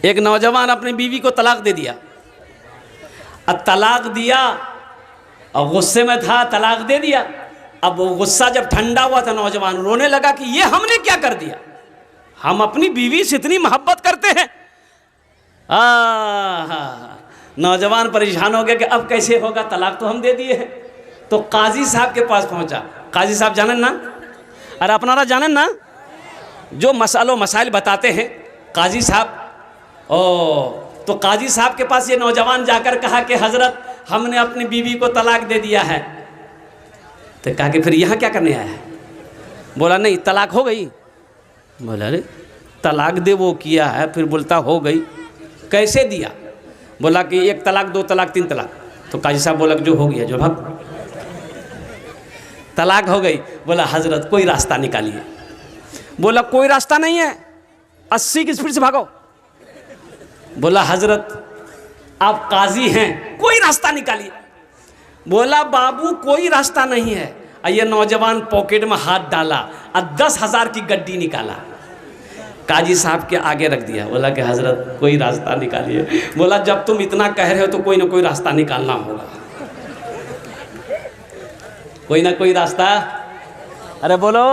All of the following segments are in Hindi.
एक नौजवान अपनी बीवी को तलाक दे दिया। अब तलाक दिया और गुस्से में था, तलाक दे दिया। अब वो गुस्सा जब ठंडा हुआ था, नौजवान रोने लगा कि ये हमने क्या कर दिया, हम अपनी बीवी से इतनी मोहब्बत करते हैं। नौजवान परेशान हो गया कि अब कैसे होगा, तलाक तो हम दे दिए हैं। तो काजी साहब के पास पहुंचा। काजी साहब जानन ना, अरे अपनारा जानन ना, जो मसाइल बताते हैं काजी साहब। तो काजी साहब के पास ये नौजवान जाकर कहा कि हजरत हमने अपनी बीवी को तलाक दे दिया है। तो कहा कि फिर यहाँ क्या करने आया है? बोला नहीं, तलाक हो गई। बोला अरे तलाक दे वो किया है, फिर बोलता हो गई, कैसे दिया? बोला कि 1 तलाक 2 तलाक 3 तलाक। तो काजी साहब बोला जो हो गया जो भाग, तलाक हो गई। बोला हजरत कोई रास्ता निकालिए। बोला कोई रास्ता नहीं है, 80 की स्पीड से भागो। बोला हजरत आप काजी हैं, कोई रास्ता निकालिए। बोला बाबू कोई रास्ता नहीं है। ये नौजवान पॉकेट में हाथ डाला और 10,000 की गड्डी निकाला, काजी साहब के आगे रख दिया। बोला कि हजरत कोई रास्ता निकालिए। बोला जब तुम इतना कह रहे हो तो कोई ना कोई रास्ता निकालना होगा, कोई ना कोई रास्ता, अरे बोलो,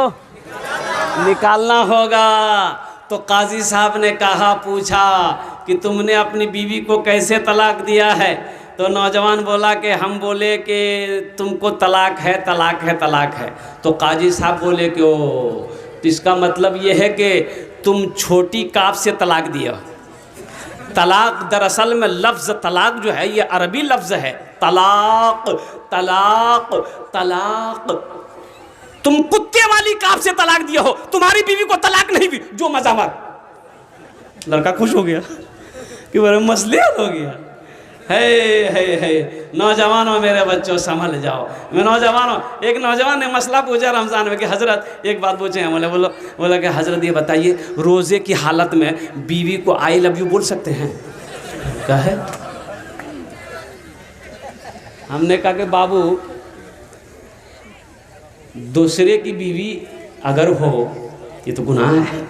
निकालना होगा। तो काजी साहब ने कहा, पूछा कि तुमने अपनी बीवी को कैसे तलाक दिया है? तो नौजवान बोला कि हम बोले कि तुमको तलाक है, तलाक है, तलाक है। तो काजी साहब बोले कि ओ, तो इसका मतलब ये है कि तुम छोटी काफ से तलाक दिया। तलाक दरअसल में लफ्ज़ तलाक जो है ये अरबी लफ्ज़ है, तलाक तलाक तलाक। तुम कुत्ते वाली काफ से तलाक दिया हो, तुम्हारी बीवी को तलाक नहीं दी। जो मजा मार, लड़का खुश हो गया कि मेरे मसले हल हो गया। है नौजवानों मेरे बच्चों संभल जाओ। मैं नौजवानों, एक नौजवान ने मसला पूछा रमज़ान में कि हजरत एक बात पूछे हैं। बोला कि हजरत ये बताइए रोज़े की हालत में बीवी को आई लव यू बोल सकते हैं? कहे हमने कहा कि बाबू दूसरे की बीवी अगर हो ये तो गुनाह है।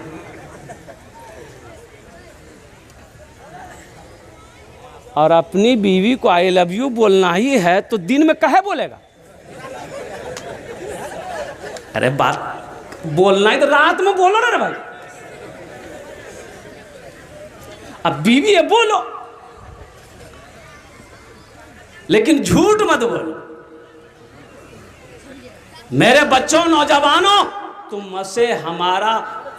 और अपनी बीवी को आई लव यू बोलना ही है तो दिन में कहे बोलेगा? अरे बात बोलना है तो रात में बोलो ना रे भाई। अब बीवी है बोलो, लेकिन झूठ मत बोलो। मेरे बच्चों, नौजवानों, तुमसे हमारा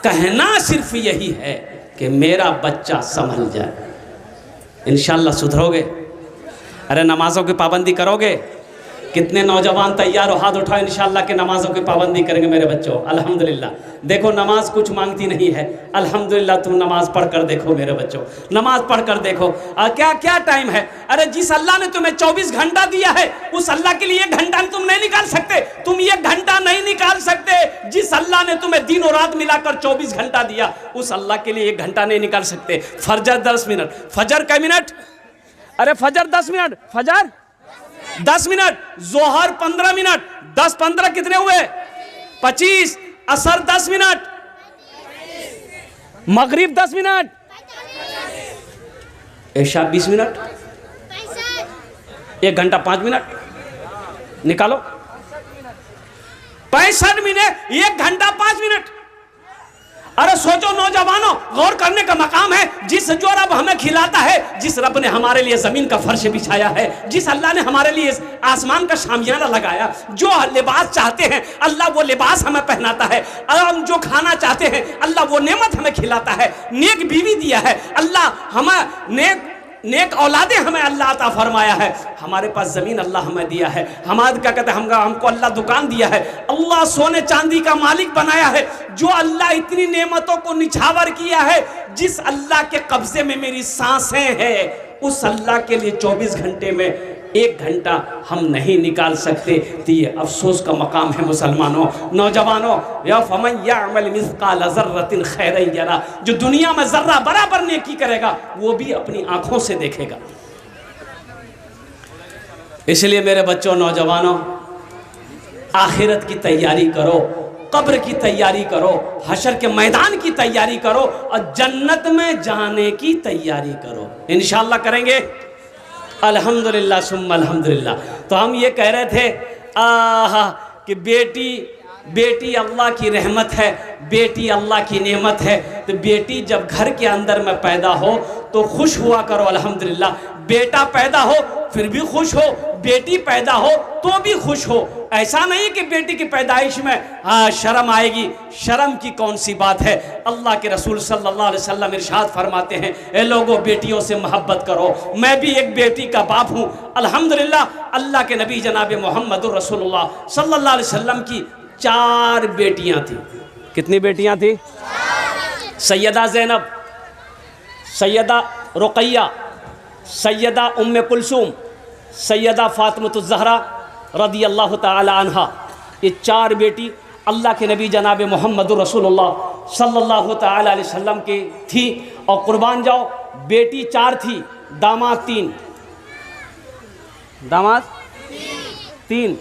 कहना सिर्फ यही है कि मेरा बच्चा संभल जाए। इंशाल्लाह सुधरोगे। अरे नमाजों की पाबंदी करोगे? कितने नौजवान तैयार हो, हाथ उठाओ इंशाल्लाह कि नमाजों की पाबंदी करेंगे मेरे बच्चों। अल्हम्दुलिल्लाह। देखो नमाज कुछ मांगती नहीं है, अल्हम्दुलिल्लाह। तुम नमाज पढ़ कर देखो मेरे बच्चों, नमाज पढ़ कर देखो। क्या क्या टाइम है? अरे जिस अल्लाह ने तुम्हें 24 घंटा दिया है उस अल्लाह के लिए 1 घंटा तुम नहीं निकाल सकते। तुम 1 घंटा नहीं निकाल सकते। जिस अल्लाह ने तुम्हें दिन और रात मिलाकर 24 घंटा दिया उस अल्लाह के लिए 1 घंटा नहीं निकाल सकते। फजर 10 मिनट, फजर का मिनट, अरे फजर 10 मिनट, फजर 10 मिनट, जोहर 15 मिनट, 10-15 कितने हुए? 25। असर 10 मिनट, मगरिब 10 मिनट, ऐशा 20 मिनट, 1 घंटा 5 मिनट निकालो। 65 मिनट, 1 घंटा 5 मिनट। अरे सोचो नौजवानों, गौर करने का मकाम है। जिस जो रब हमें खिलाता है, जिस रब ने हमारे लिए जमीन का फर्श बिछाया है, जिस अल्लाह ने हमारे लिए आसमान का शामियाना लगाया, जो लिबास चाहते हैं अल्लाह वो लिबास हमें पहनाता है। और हम जो खाना चाहते हैं अल्लाह वो नेमत हमें खिलाता है। नेक बीवी दिया है अल्लाह, हमें नेक औलादे हमें अल्लाह अता फरमाया है। हमारे पास ज़मीन अल्लाह हमें दिया है। हमारे क्या कहते हैं, हमको अल्लाह दुकान दिया है। अल्लाह सोने चांदी का मालिक बनाया है। जो अल्लाह इतनी नेमतों को निछावर किया है, जिस अल्लाह के कब्जे में मेरी सांसें हैं उस अल्लाह के लिए 24 घंटे में 1 घंटा हम नहीं निकाल सकते। तो ये अफसोस का मकाम है मुसलमानों, नौजवानों। या फमन यअमल मिस्काल ज़र्रतिन खैरन यरा, जो दुनिया में जर्रा बराबर नेकी करेगा वो भी अपनी आंखों से देखेगा। इसलिए मेरे बच्चों, नौजवानों, आखिरत की तैयारी करो, कब्र की तैयारी करो, हशर के मैदान की तैयारी करो और जन्नत में जाने की तैयारी करो। इंशाअल्लाह करेंगे। अल्हम्दुलिल्लाह सुम्मा अल्हम्दुलिल्लाह। तो हम ये कह रहे थे कि बेटी अल्लाह की रहमत है, बेटी अल्लाह की नेमत है। तो बेटी जब घर के अंदर में पैदा हो तो खुश हुआ करो अल्हम्दुलिल्लाह। बेटा पैदा हो फिर भी खुश हो, बेटी पैदा हो तो भी खुश हो। ऐसा नहीं कि बेटी की पैदाइश में शर्म आएगी, शर्म की कौन सी बात है। अल्लाह के रसूल सल्लल्लाहु अलैहि वसल्लम इरशाद फरमाते हैं, ए लोगों बेटियों से मोहब्बत करो। मैं भी एक बेटी का बाप हूँ अल्हम्दुलिल्लाह। अल्लाह के नबी जनाब मोहम्मदुर रसूलुल्लाह सल्लल्लाहु अलैहि वसल्लम की 4 बेटियां थी। कितनी बेटियां थी? सैयदा ज़ैनब, सैयदा रुक़ैया, सैयदा उम्मे कुलसूम, सैयदा फ़ातिमतुज़ ज़हरा रदियल्लाहु ताला अन्हा। ये 4 बेटी अल्लाह के नबी जनाब मोहम्मदुर रसूलुल्लाह सल्लल्लाहु ताला अलैहि वसल्लम की थी। और कुर्बान जाओ, बेटी 4 थी, दामाद 3, दामाद 3,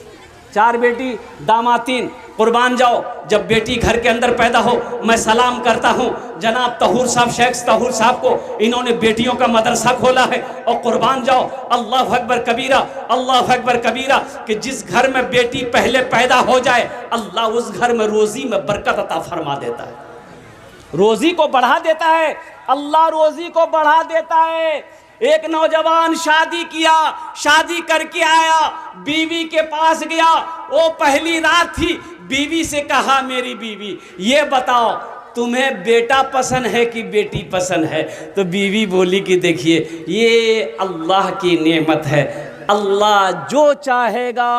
4 बेटी दामाद 3। कुर्बान जाओ, जब बेटी घर के अंदर पैदा हो, मैं सलाम करता हूँ जनाब तहूर साहब, शेख तहूर साहब को। इन्होंने बेटियों का मदरसा खोला है। और कुर्बान जाओ, अल्लाह अकबर कबीरा, अल्लाह अकबर कबीरा, कि जिस घर में बेटी पहले पैदा हो जाए अल्लाह उस घर में रोज़ी में बरकत अता फरमा देता है, रोज़ी को बढ़ा देता है। अल्लाह रोज़ी को बढ़ा देता है। एक नौजवान शादी किया, शादी करके आया, बीवी के पास गया, वो पहली रात थी। बीवी से कहा, मेरी बीवी ये बताओ तुम्हें बेटा पसंद है कि बेटी पसंद है? तो बीवी बोली कि देखिए ये अल्लाह की नेमत है, अल्लाह जो चाहेगा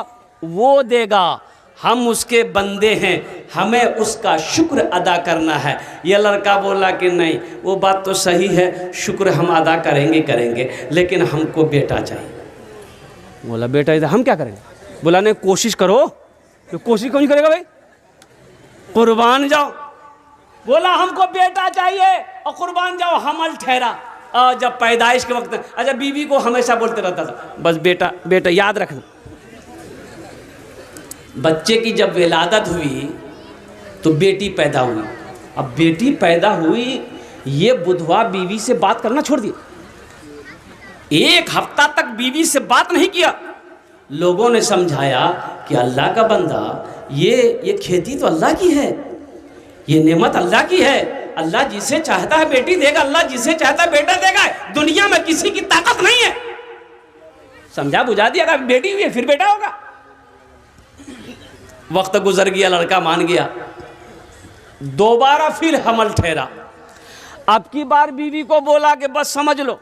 वो देगा, हम उसके बंदे हैं, हमें उसका शुक्र अदा करना है। ये लड़का बोला कि नहीं, वो बात तो सही है, शुक्र हम अदा करेंगे, लेकिन हमको बेटा चाहिए। बोला बेटा हम क्या करेंगे? बोला नहीं, कोशिश करो। तो कोशिश क्यों नहीं करेगा भाई? कुर्बान जाओ। बोला हमको बेटा चाहिए और कुर्बान जाओ। हमल ठहरा जब पैदाइश के वक्त। अच्छा, बीवी को हमेशा बोलते रहता था, बस बेटा बेटा याद रखना। बच्चे की जब विलादत हुई तो बेटी पैदा हुई। अब बेटी पैदा हुई, ये बुधवा बीवी से बात करना छोड़ दिया। 1 हफ्ता तक बीवी से बात नहीं किया। लोगों ने समझाया कि अल्लाह का बंदा, ये खेती तो अल्लाह की है, ये नेमत अल्लाह की है। अल्लाह जिसे चाहता है बेटी देगा, अल्लाह जिसे चाहता है बेटा देगा। दुनिया में किसी की ताकत नहीं है। समझा बुझा दिया, अगर बेटी हुई है फिर बेटा होगा। वक्त गुजर गया, लड़का मान गया, दोबारा फिर हमल ठहरा। अब की बार बीवी को बोला कि बस समझ लो,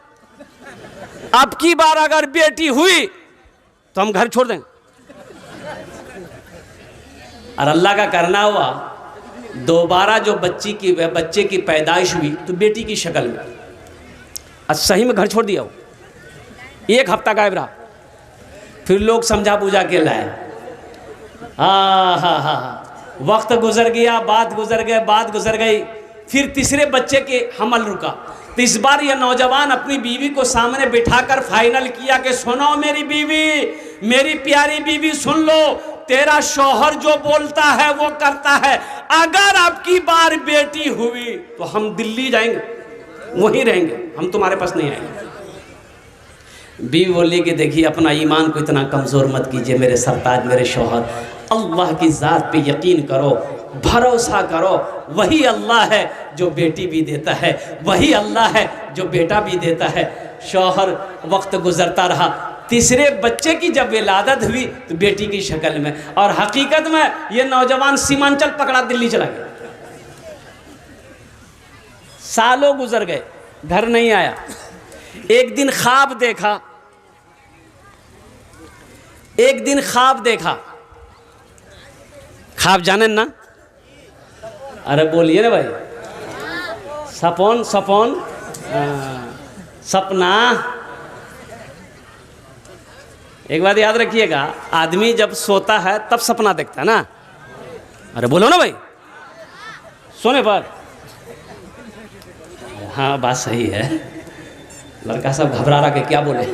अब की बार अगर बेटी हुई तो हम घर छोड़ देंगे। और अल्लाह का करना हुआ, दोबारा जो बच्चे की पैदाइश हुई तो बेटी की शक्ल में। आज सही में घर छोड़ दिया। वो 1 हफ्ता गायब रहा। फिर लोग समझा बुझा के लाए। वक्त गुजर गया, बात गुजर गई। फिर तीसरे बच्चे के हमल रुका। तो इस बार यह नौजवान अपनी बीवी को सामने बिठाकर फाइनल किया कि सुनो मेरी बीवी, मेरी प्यारी बीवी, सुन लो, तेरा शौहर जो बोलता है वो करता है। अगर आपकी बार बेटी हुई तो हम दिल्ली जाएंगे, वहीं रहेंगे, हम तुम्हारे पास नहीं आएंगे। बीवी बोली कि देखिए अपना ईमान को इतना कमज़ोर मत कीजिए मेरे सरताज, मेरे शौहर। अल्लाह की ज़ात पे यकीन करो, भरोसा करो, वही अल्लाह है जो बेटी भी देता है, वही अल्लाह है जो बेटा भी देता है। शौहर वक्त गुजरता रहा। तीसरे बच्चे की जब विलादत हुई तो बेटी की शक्ल में, और हकीकत में ये नौजवान सीमांचल पकड़ा, दिल्ली चला गया। सालों गुजर गए, घर नहीं आया। एक दिन ख्वाब देखा, ख्वाब जाने ना? अरे बोलिए ना भाई, सपन सपना। एक बात याद रखिएगा, आदमी जब सोता है तब सपना देखता है ना। अरे बोलो ना भाई, सोने पर। हाँ बात सही है। लड़का सब घबरा रहा कि क्या बोले।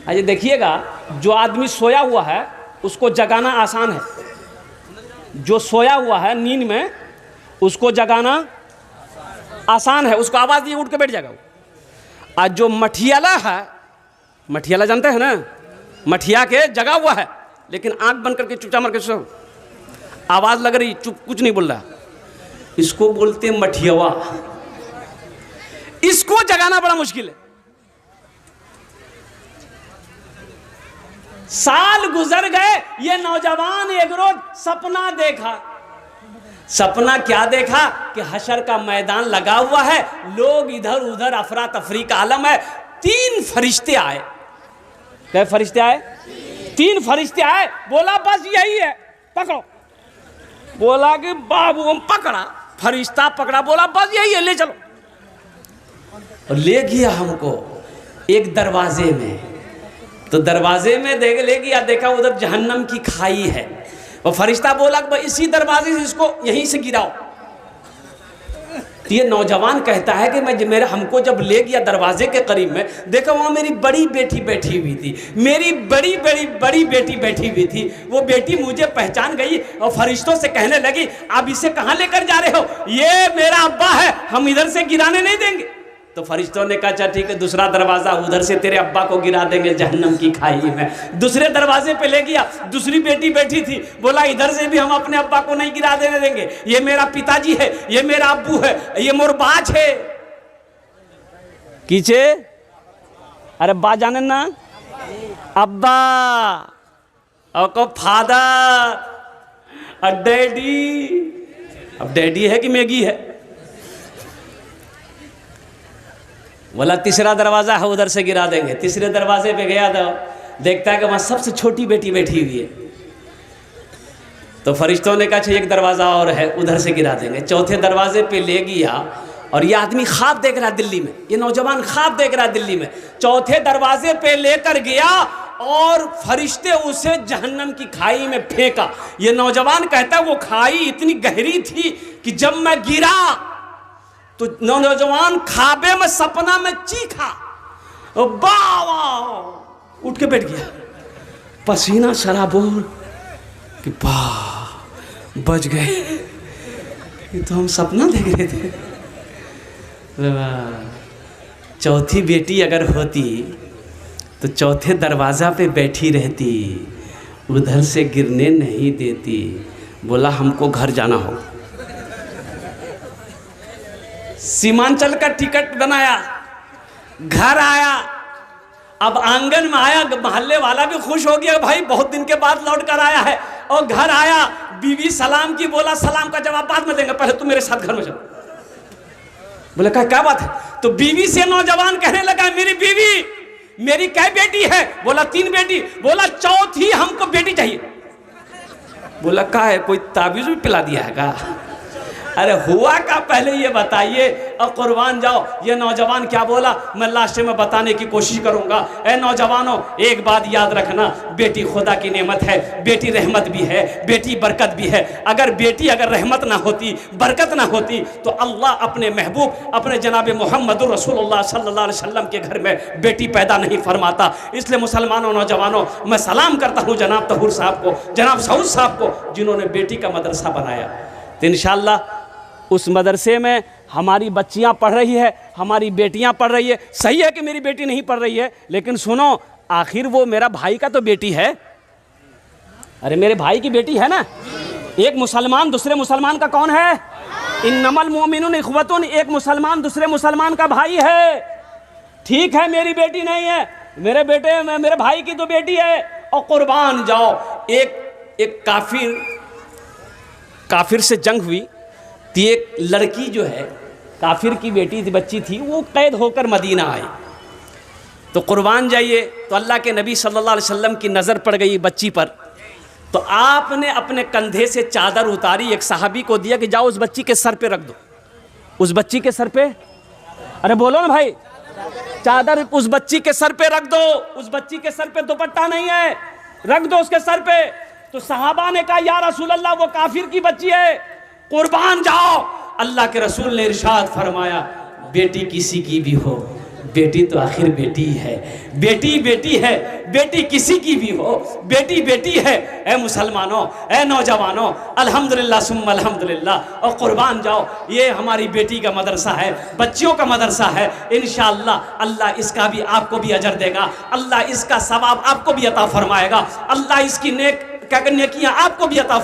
अरे देखिएगा, जो आदमी सोया हुआ है उसको जगाना आसान है, जो सोया हुआ है नींद में उसको जगाना आसान है, उसको आवाज़ दिए उठ के बैठ जाएगा वो। और जो मठियाला है, मठियाला जानते हैं ना, मठिया के जगा हुआ है लेकिन आंख बंद करके चुपचाप मार के सो, आवाज़ लग रही, चुप, कुछ नहीं बोल रहा, इसको बोलते मठियावा। इसको जगाना बड़ा मुश्किल है। साल गुजर गए, ये नौजवान एक रोज सपना देखा। सपना क्या देखा कि हशर का मैदान लगा हुआ है, लोग इधर उधर अफरा तफरी का आलम है। 3 फरिश्ते आए। क्या फरिश्ते आए? 3 फरिश्ते आए। बोला बस यही है, पकड़ो। बोला कि बाबू हम पकड़ा, फरिश्ता पकड़ा, बोला बस यही है, ले चलो। और ले गया हमको एक दरवाजे में। तो दरवाजे में ले गया, देखा उधर जहन्नम की खाई है। और फरिश्ता बोला कि इसी दरवाजे से इसको यहीं से गिराओ। तो ये नौजवान कहता है कि मेरा हमको जब ले गया दरवाजे के करीब में, देखा वहाँ मेरी बड़ी बेटी बैठी हुई थी, मेरी बड़ी बेटी बैठी हुई थी। वो बेटी मुझे पहचान गई और फरिश्तों से कहने लगी, आप इसे कहाँ लेकर जा रहे हो? ये मेरा अब्बा है, हम इधर से गिराने नहीं देंगे। तो फरिश्तों ने कहा, अच्छा ठीक है, दूसरा दरवाज़ा, उधर से तेरे अब्बा को गिरा देंगे जहन्नम की खाई में। दूसरे दरवाजे पे ले गया, दूसरी बेटी बैठी थी, बोला इधर से भी हम अपने अब्बा को नहीं गिरा देने देंगे, ये मेरा पिताजी है, ये मेरा अब्बू है, ये मोर बाज है। कीचे अरे बा जाने ना, अब्बा और को फादर और डैडी। अब डैडी है कि मैगी है? बोला तीसरा दरवाज़ा है, उधर से गिरा देंगे। तीसरे दरवाजे पे गया तो देखता है कि वहाँ सबसे छोटी बेटी बैठी हुई है। तो फरिश्तों ने कहा एक दरवाज़ा और है, उधर से गिरा देंगे। चौथे दरवाजे पे ले गया और ये आदमी ख्वाब देख रहा है दिल्ली में, ये नौजवान ख्वाब देख रहा है दिल्ली में। चौथे दरवाजे पे लेकर गया और फरिश्ते उसे जहन्नम की खाई में फेंका। ये नौजवान कहता है वो खाई इतनी गहरी थी कि जब मैं गिरा तो नौजवान खाबे में सपना में चीखा, वाह, उठ के बैठ गया, पसीना शराबोर कि वाह बच गए, ये तो हम सपना देख रहे थे। चौथी बेटी अगर होती तो चौथे दरवाजा पे बैठी रहती, उधर से गिरने नहीं देती। बोला हमको घर जाना हो। सीमांचल का टिकट बनाया, घर आया। अब आंगन में आया, मोहल्ले वाला भी खुश हो गया, भाई बहुत दिन के बाद लौट कर आया है। और घर आया, बीवी सलाम की, बोला सलाम का जवाब बाद में देंगे, पहले तुम मेरे साथ घर में चलो। बोले क्या बात है? तो बीवी से नौजवान कहने लगा, मेरी बीवी, मेरी क्या बेटी है? बोला 3 बेटी। बोला चौथी हमको बेटी चाहिए। बोला क्या है, कोई ताबीज़ भी पिला दिया है क्या? अरे हुआ का पहले ये बताइए और कुर्बान जाओ। ये नौजवान क्या बोला, मैं लास्ट में बताने की कोशिश करूंगा। ए नौजवानों, एक बात याद रखना, बेटी खुदा की नेमत है, बेटी रहमत भी है, बेटी बरकत भी है। अगर बेटी अगर रहमत ना होती, बरकत ना होती, तो अल्लाह अपने महबूब, अपने जनाब मोहम्मद रसूलुल्लाह सल्लल्लाहु अलैहि वसल्लम के घर में बेटी पैदा नहीं फरमाता। इसलिए मुसलमानों, नौजवानों, मैं सलाम करता हूँ जनाब तहूर साहब को, जनाब सऊद साहब को, जिन्होंने बेटी का मदरसा बनाया। तो इंशाअल्लाह उस मदरसे में हमारी बच्चियां पढ़ रही है, हमारी बेटियां पढ़ रही है। सही है कि मेरी बेटी नहीं पढ़ रही है, लेकिन सुनो, आखिर वो मेरा भाई का तो बेटी है। अरे मेरे भाई की बेटी है ना। एक मुसलमान दूसरे मुसलमान का कौन है? इन्नमल मोमिनून इख्वतुन। एक मुसलमान दूसरे मुसलमान का भाई है। ठीक है, मेरी बेटी नहीं है, मेरे बेटे, मेरे भाई की तो बेटी है। और कुर्बान जाओ, एक काफिर से जंग हुई, तो एक लड़की जो है, काफिर की बेटी थी, बच्ची थी, वो कैद होकर मदीना आई। तो कुर्बान जाइए, तो अल्लाह के नबी सल्लल्लाहु अलैहि वसल्लम की नज़र पड़ गई बच्ची पर। तो आपने अपने कंधे से चादर उतारी, एक सहाबी को दिया कि जाओ उस बच्ची के सर पे रख दो। उस बच्ची के सर पे, अरे बोलो ना भाई, चादर उस बच्ची के सर पे रख दो। उस बच्ची के सर पे दुपट्टा नहीं है, रख दो उसके सर पे। तो सहाबा ने कहा, या रसूल अल्लाह, वो काफिर की बच्ची है, कुर्बान जाओ। अल्लाह के रसूल ने इरशाद फरमाया, बेटी किसी की भी हो, बेटी तो आखिर बेटी ही है, बेटी बेटी है, बेटी किसी की भी हो, बेटी बेटी है। ए मुसलमानों, ए नौजवानों, अल्हम्दुलिल्लाह सुम्मा अल्हम्दुलिल्लाह, और कुर्बान जाओ, ये हमारी बेटी का मदरसा है, बच्चियों का मदरसा है। इंशाअल्लाह अल्लाह इसका भी आपको भी अजर देगा, अल्लाह इसका सवाब आपको भी अता फरमाएगा, अल्लाह इसकी नेकियां आपको भी अता